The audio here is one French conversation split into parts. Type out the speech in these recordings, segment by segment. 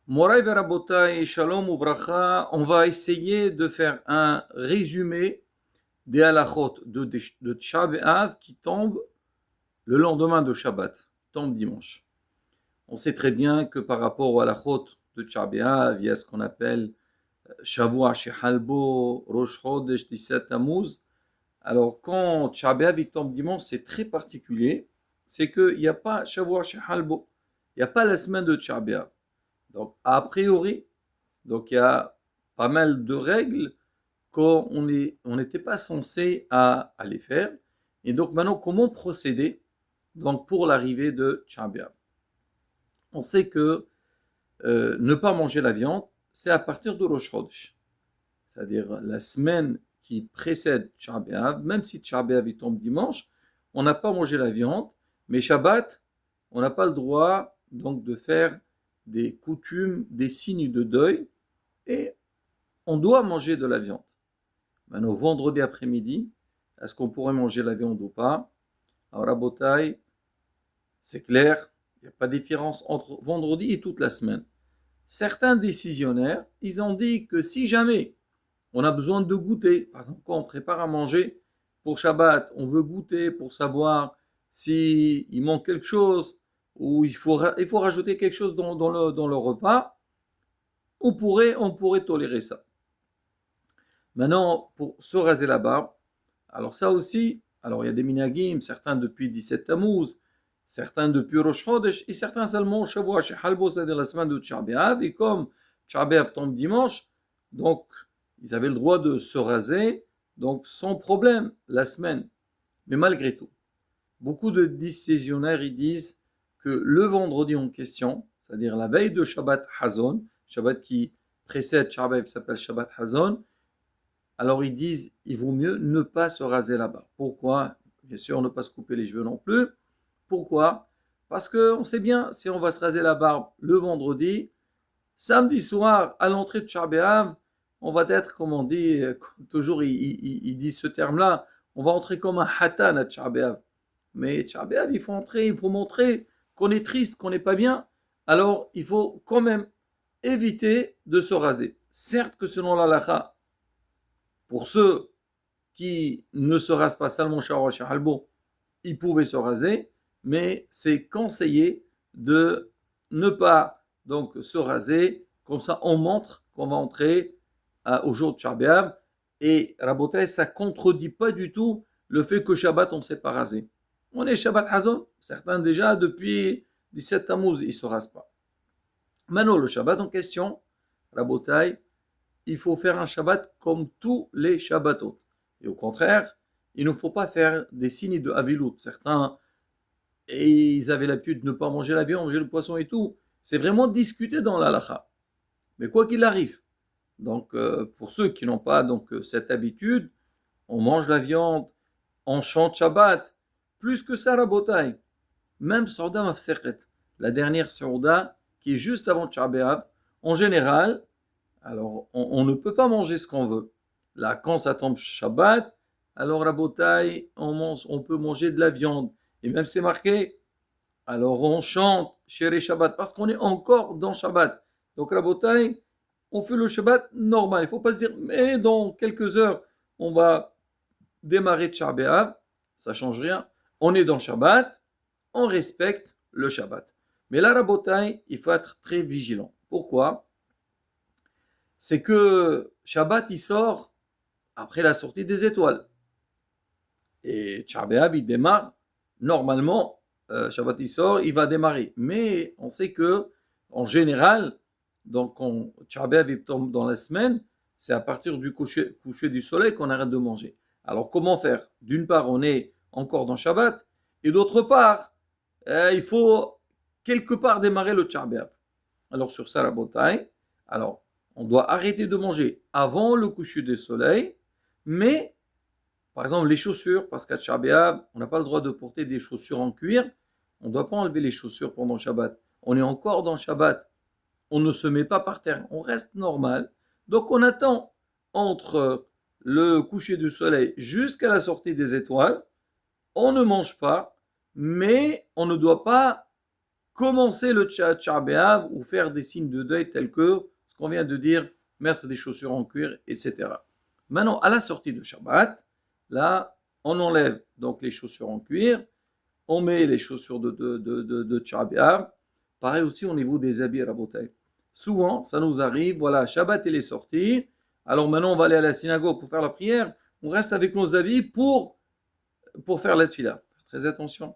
Moraï Verabotay, Shalom Uvracha, on va essayer de faire un résumé des halachot de Tsh'a B'Av qui tombent le lendemain de Shabbat, tombe dimanche. On sait très bien que par rapport aux halachot de Tsh'a B'Av, il y a ce qu'on appelle Shavua Shehalbo, Rosh Chodesh, 17 Tammuz. Alors quand Tsh'a B'Av tombe dimanche, c'est très particulier, c'est qu'il n'y a pas Shavua Shehalbo, il n'y a pas la semaine de Tsh'a B'Av. Donc, a priori, donc il y a pas mal de règles qu'on n'était pas censé à les faire. Et donc maintenant, comment procéder donc pour l'arrivée de Tsh'a B'Av? On sait que ne pas manger la viande, c'est à partir de Rosh Chodesh, c'est-à-dire la semaine qui précède Tsh'a B'Av. Même si Tsh'a B'Av tombe dimanche, on n'a pas mangé la viande, mais Shabbat, on n'a pas le droit donc de faire des coutumes, des signes de deuil, et on doit manger de la viande. Maintenant, vendredi après-midi, est-ce qu'on pourrait manger la viande ou pas? Alors, Rabotai, c'est clair, il n'y a pas de différence entre vendredi et toute la semaine. Certains décisionnaires, ils ont dit que si jamais on a besoin de goûter, par exemple, quand on prépare à manger pour Shabbat, on veut goûter pour savoir s'il manque quelque chose ou il faut rajouter quelque chose dans le repas, on pourrait tolérer ça. Maintenant, pour se raser la barbe, alors ça aussi, alors il y a des minagim, certains depuis 17 Tammuz, certains depuis Rosh Chodesh, et certains seulement Shavua Shehalbo, c'est-à-dire la semaine de Tsh'a B'Av, et comme Tsh'a B'Av tombe dimanche, donc ils avaient le droit de se raser, donc sans problème, la semaine. Mais malgré tout, beaucoup de décisionnaires, ils disent que le vendredi en question, c'est-à-dire la veille de Shabbat Hazon, Shabbat qui précède Tsh'a B'Av s'appelle Shabbat Hazon, alors ils disent il vaut mieux ne pas se raser là-bas. Pourquoi? Bien sûr, ne pas se couper les cheveux non plus. Pourquoi? Parce qu'on sait bien, si on va se raser la barbe le vendredi, samedi soir, à l'entrée de Tsh'a B'Av, on va être, comme on dit, toujours il dit ce terme-là, on va entrer comme un hatan à Tsh'a B'Av. Mais Tsh'a B'Av, il faut montrer qu'on est triste, qu'on n'est pas bien. Alors, il faut quand même éviter de se raser. Certes que selon l'halakha, pour ceux qui ne se rasent pas seulement Shahwa Shahalbo, ils pouvaient se raser, mais c'est conseillé de ne pas donc se raser, comme ça on montre qu'on va entrer au jour de Shabbat, et Rabotai, ça ne contredit pas du tout le fait que Shabbat on ne s'est pas rasé. On est Shabbat Hazon, certains déjà depuis 17 Tammuz, ils ne se rasent pas. Maintenant le Shabbat en question, Rabotai, il faut faire un Shabbat comme tous les Shabbatot. Et au contraire, il ne faut pas faire des signes de Havilut. Certains, et ils avaient l'habitude de ne pas manger la viande, manger le poisson et tout. C'est vraiment discuté dans l'halakha. Mais quoi qu'il arrive, donc pour ceux qui n'ont pas donc cette habitude, on mange la viande, on chante Shabbat. Plus que ça, Rabotai. Même Sauda Mafseket, la dernière Sauda qui est juste avant Tsh'a B'Av, en général, alors on ne peut pas manger ce qu'on veut. Là, quand ça tombe Shabbat, alors la bouteille, on peut manger de la viande. Et même c'est marqué, alors on chante Shere Shabbat, parce qu'on est encore dans Shabbat. Donc la bouteille, on fait le Shabbat normal. Il ne faut pas se dire, mais dans quelques heures, on va démarrer Tsh'a B'Av. Ça ne change rien. On est dans Shabbat, on respecte le Shabbat. Mais là, la bouteille, il faut être très vigilant. Pourquoi? C'est que Shabbat, il sort après la sortie des étoiles. Et Tsh'a B'Av, il démarre, normalement, Shabbat, il sort, il va démarrer. Mais on sait que, en général, donc quand Tsh'a B'Av tombe dans la semaine, c'est à partir du coucher du soleil qu'on arrête de manger. Alors comment faire? D'une part, on est encore dans Shabbat, et d'autre part, il faut quelque part démarrer le Tsh'a B'Av. Alors sur ça, la bataille, alors on doit arrêter de manger avant le coucher du soleil, mais par exemple les chaussures, parce qu'à Tsh'a B'Av, on n'a pas le droit de porter des chaussures en cuir, on ne doit pas enlever les chaussures pendant Shabbat. On est encore dans Shabbat, on ne se met pas par terre, on reste normal. Donc on attend entre le coucher du soleil jusqu'à la sortie des étoiles, on ne mange pas, mais on ne doit pas commencer le Tch'a B'Av ou faire des signes de deuil tels que ce qu'on vient de dire, mettre des chaussures en cuir, etc. Maintenant, à la sortie de Shabbat, là, on enlève donc les chaussures en cuir, on met les chaussures de Tch'a B'Av. Pareil aussi au niveau des habits rabotai. Souvent, ça nous arrive, voilà, Shabbat il est sorti, alors maintenant on va aller à la synagogue pour faire la prière, on reste avec nos habits pour faire la tfila. Très attention.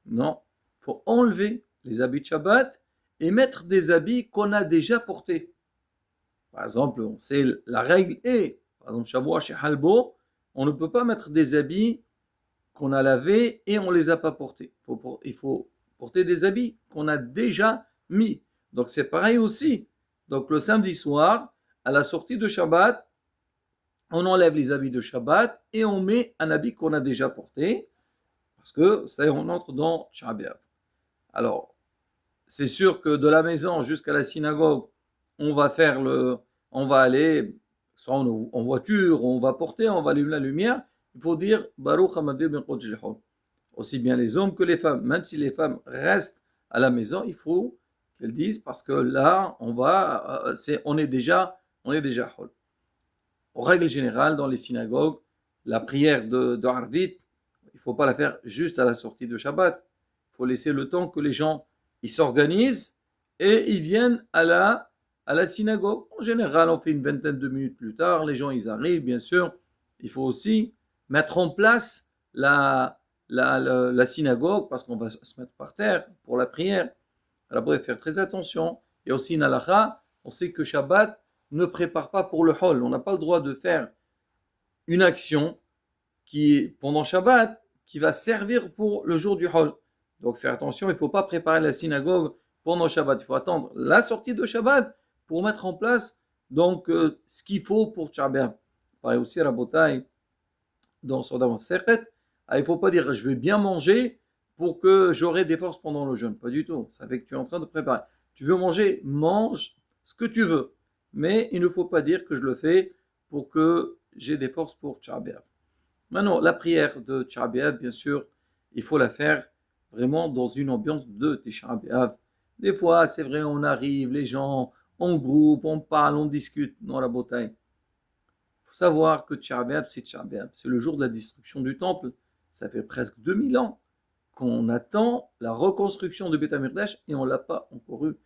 Non, il faut enlever les habits de Shabbat et mettre des habits qu'on a déjà portés. Par exemple, on sait la règle est, par exemple, Shavua chez Halbo, on ne peut pas mettre des habits qu'on a lavés et on ne les a pas portés. Il faut porter des habits qu'on a déjà mis. Donc c'est pareil aussi. Donc le samedi soir, à la sortie de Shabbat, on enlève les habits de Shabbat et on met un habit qu'on a déjà porté. Parce que ça y est, on entre dans Shabbat. Alors, c'est sûr que de la maison jusqu'à la synagogue, on va aller, soit en voiture, on va porter, on va allumer la lumière. Il faut dire Baruch Hamadir ben Kodesh Lechol. Aussi bien les hommes que les femmes. Même si les femmes restent à la maison, il faut qu'elles disent parce que là, on est déjà Hol. En règle générale, dans les synagogues, la prière de Harvit, il ne faut pas la faire juste à la sortie de Shabbat. Il faut laisser le temps que les gens ils s'organisent et ils viennent à la synagogue. En général, on fait une vingtaine de minutes plus tard, les gens ils arrivent, bien sûr. Il faut aussi mettre en place la synagogue parce qu'on va se mettre par terre pour la prière. Alors, il faut faire très attention. Il y a aussi une halakha, on sait que Shabbat ne prépare pas pour le hol. On n'a pas le droit de faire une action qui, pendant Shabbat, qui va servir pour le jour du hol. Donc, faire attention, il ne faut pas préparer la synagogue pendant Shabbat. Il faut attendre la sortie de Shabbat pour mettre en place donc ce qu'il faut pour Shabbat. Pareil aussi, Rabotai, dans Sodam Sechet, il ne faut pas dire je vais bien manger pour que j'aurai des forces pendant le jeûne. Pas du tout. Ça fait que tu es en train de préparer. Tu veux manger, mange ce que tu veux. Mais il ne faut pas dire que je le fais pour que j'ai des forces pour Shabbat. Maintenant, la prière de Tisha B'Av, bien sûr, il faut la faire vraiment dans une ambiance de Tisha B'Av. Des fois, c'est vrai, on arrive, les gens, on groupe, on parle, on discute. Non, la bataille. Il faut savoir que Tisha B'Av, c'est Tisha B'Av. C'est le jour de la destruction du temple. Ça fait presque 2000 ans qu'on attend la reconstruction de Beth Amikdash et on ne l'a pas encore eu.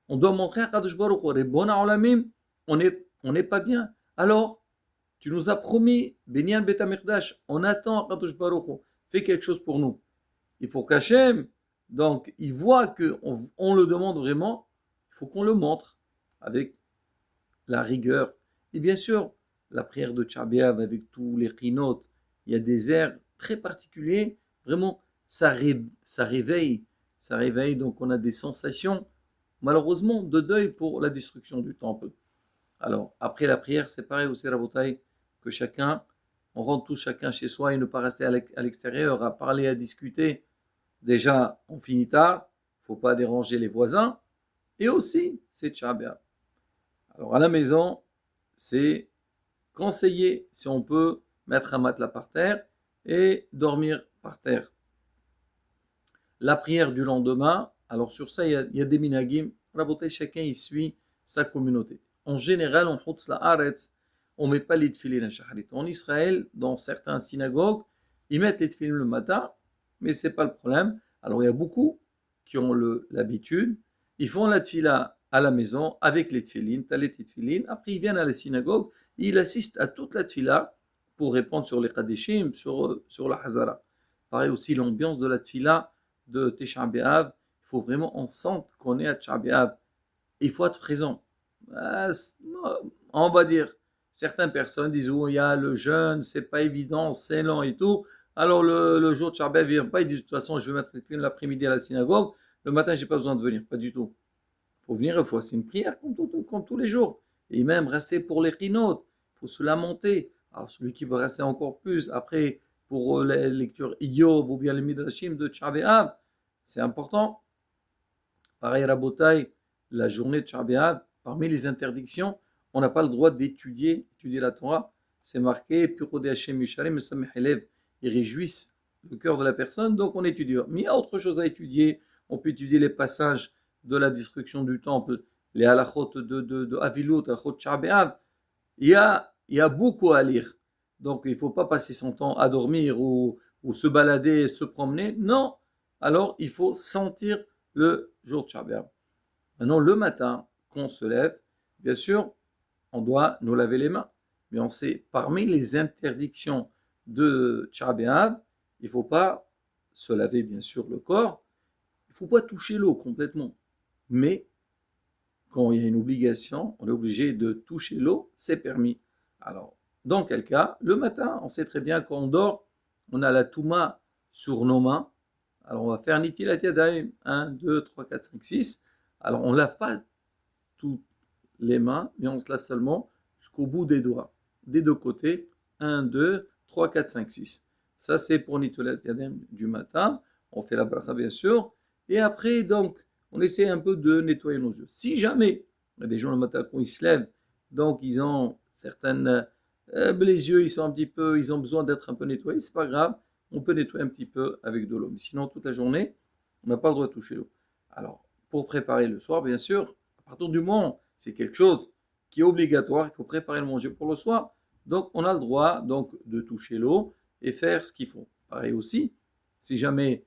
On doit montrer à Kadosh Baruch Hu, on n'est pas bien. Alors, tu nous as promis, Benyan Bet HaMikdash, on attend Kadosh Baruch Hu, fais quelque chose pour nous. Et pour qu'Hachem, donc, il voit qu'on le demande vraiment, il faut qu'on le montre avec la rigueur. Et bien sûr, la prière de Tisha B'Av avec tous les chinotes, il y a des airs très particuliers, vraiment, ça réveille, donc on a des sensations, malheureusement, de deuil pour la destruction du temple. Alors, après la prière, c'est pareil aussi, Rabotai, que on rentre tous chacun chez soi et ne pas rester à l'extérieur, à parler, à discuter. Déjà, on finit tard, il ne faut pas déranger les voisins. Et aussi, c'est Tisha B'Av. Alors, à la maison, c'est conseillé, si on peut, mettre un matelas par terre et dormir par terre. La prière du lendemain, alors sur ça, il y a des minagim. Rabotai, chacun y suit sa communauté. En général, on ne met pas les tefillin à shacharit. En Israël, dans certaines synagogues, ils mettent les tefillin le matin, mais ce n'est pas le problème. Alors, il y a beaucoup qui ont l'habitude. Ils font la tefilla à la maison avec les tefillin, talet et tefillin. Après, ils viennent à la synagogue, ils assistent à toute la tefilla pour répondre sur les kadeshim, sur la hazara. Pareil aussi, l'ambiance de la tefilla de Tisha B'Av. Il faut vraiment on sente qu'on est à Tisha B'Av. Il faut être présent. On va dire, certaines personnes disent il y a le jeûne, c'est pas évident, c'est lent et tout. Alors le jour de Tisha B'Av, il vient pas, il dit de toute façon, je vais mettre les films l'après-midi à la synagogue, le matin, j'ai pas besoin de venir, pas du tout. Il faut venir, il faut, c'est une prière comme tous les jours. Et même rester pour les chinotes, il faut se lamenter. Alors celui qui veut rester encore plus, après, pour la lecture Iyov ou bien les Midrashim de Tisha B'Av, c'est important. Pareil, Rabotai, la journée de Tisha B'Av, parmi les interdictions, on n'a pas le droit d'étudier la Torah. C'est marqué, ils réjouissent le cœur de la personne, donc on étudie. Mais il y a autre chose à étudier. on peut étudier les passages de la destruction du temple, les halachot de Avilut, halachot Tisha B'Av. Il y a beaucoup à lire. Donc, il ne faut pas passer son temps à dormir ou se balader, se promener. Non. Alors, il faut sentir le jour de Tisha B'Av. Maintenant, le matin, quand on se lève, bien sûr, on doit nous laver les mains. Mais on sait, parmi les interdictions de Tisha B'Av, il ne faut pas se laver, bien sûr, le corps. Il ne faut pas toucher l'eau complètement. Mais quand il y a une obligation, on est obligé de toucher l'eau, c'est permis. Alors, dans quel cas? Le matin, on sait très bien quand on dort, on a la touma sur nos mains. Alors, on va faire nitilat yadayim, 1, 2, 3, 4, 5, 6. Alors, on ne lave pas toutes les mains, mais on se lave seulement jusqu'au bout des doigts, des deux côtés, 1, 2, 3, 4, 5, 6. Ça, c'est pour nitilat yadayim du matin. On fait la bracha, bien sûr. Et après, donc, on essaie un peu de nettoyer nos yeux. Si jamais, il y a des gens le matin quand ils se lèvent, donc ils ont certaines... les yeux, ils ont besoin d'être un peu nettoyés, c'est pas grave, on peut nettoyer un petit peu avec de l'eau. Mais sinon, toute la journée, on n'a pas le droit de toucher l'eau. Alors, pour préparer le soir, bien sûr, à partir du moment, c'est quelque chose qui est obligatoire, il faut préparer le manger pour le soir, donc on a le droit donc, de toucher l'eau et faire ce qu'il faut. Pareil aussi, si jamais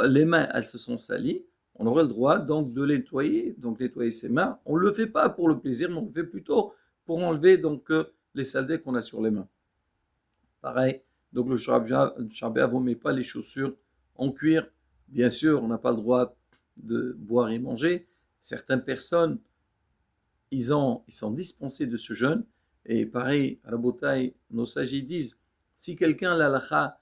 les mains, elles se sont salies, on aurait le droit donc de nettoyer, donc nettoyer ses mains. On ne le fait pas pour le plaisir, mais on le fait plutôt pour enlever donc les saletés qu'on a sur les mains. Pareil, donc le Shabbat, on ne met pas les chaussures en cuir. Bien sûr, on n'a pas le droit de boire et manger. Certaines personnes, ils sont dispensés de ce jeûne. Et pareil, à la Botaï, nos sages disent, si quelqu'un l'alacha,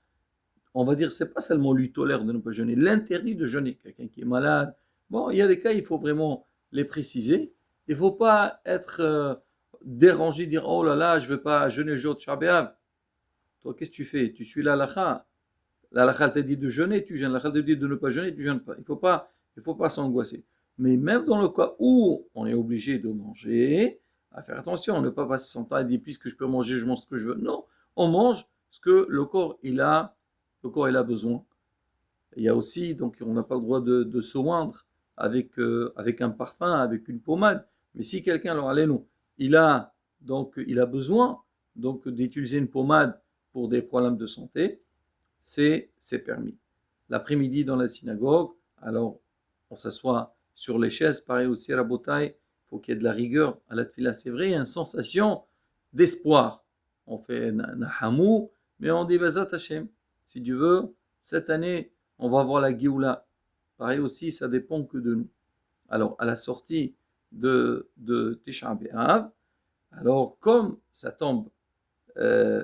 on va dire, c'est pas seulement lui tolère de ne pas jeûner, l'interdit de jeûner, quelqu'un qui est malade. Bon, il y a des cas, il faut vraiment les préciser. Il ne faut pas être dérangé, dire, oh là là, je ne veux pas jeûner le jour de Tisha B'Av. Toi, qu'est-ce que tu fais? Tu suis l'halakha. L'halakha te dit de jeûner, tu jeûnes. L'halakha te dit de ne pas jeûner, tu ne jeûnes pas. Il ne faut pas s'angoisser. Mais même dans le cas où on est obligé de manger, à faire attention, ne pas passer son temps à dire, puisque je peux manger, je mange ce que je veux. Non, on mange ce que le corps, il a besoin. Il y a aussi, donc on n'a pas le droit de se oindre avec un parfum, avec une pommade. Mais si quelqu'un, alors allez-nous, il a besoin donc d'utiliser une pommade pour des problèmes de santé, c'est permis. L'après-midi dans la synagogue, alors on s'assoit sur les chaises, pareil aussi à la Botaï, il faut qu'il y ait de la rigueur à la tefila. C'est vrai, il y a une sensation d'espoir. On fait nahamou, mais on dit Bezat Hashem. Si Dieu veut, cette année, on va voir la Géoula. Pareil aussi, ça dépend que de nous. Alors, à la sortie de Tisha B'Av, alors comme ça tombe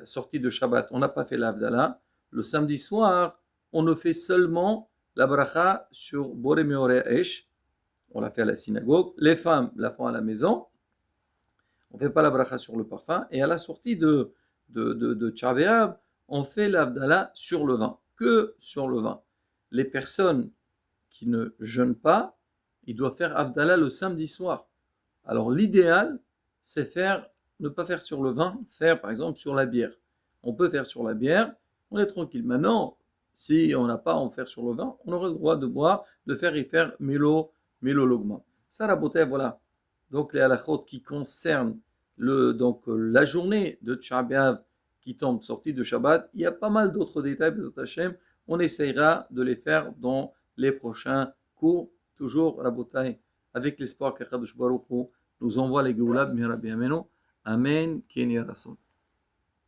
sortie de Shabbat, on n'a pas fait l'Avdallah, le samedi soir, on ne fait seulement la bracha sur Boré Meoreh Esh, on l'a fait à la synagogue, les femmes la font à la maison, on ne fait pas la bracha sur le parfum, et à la sortie de Tisha B'Av, on fait l'Avdallah sur le vin, que sur le vin. Les personnes qui ne jeûnent pas, ils doivent faire Avdallah le samedi soir. Alors l'idéal, c'est ne pas faire sur le vin, faire par exemple sur la bière. On peut faire sur la bière, on est tranquille. Maintenant, si on n'a pas à en faire sur le vin, on aurait le droit de boire, de faire y faire Melo Logma. Ça, la beauté, voilà. Donc les halachot qui concernent la journée de Tisha B'Av qui tombe sortie de Shabbat, il y a pas mal d'autres détails, Bezat Hashem. On essayera de les faire dans les prochains cours, toujours Rabotai, avec l'espoir qu'Akadosh Baruch Hu nous envoie les Géoula b'mihra b'yameinu. Amen. Ken ya Rasoul.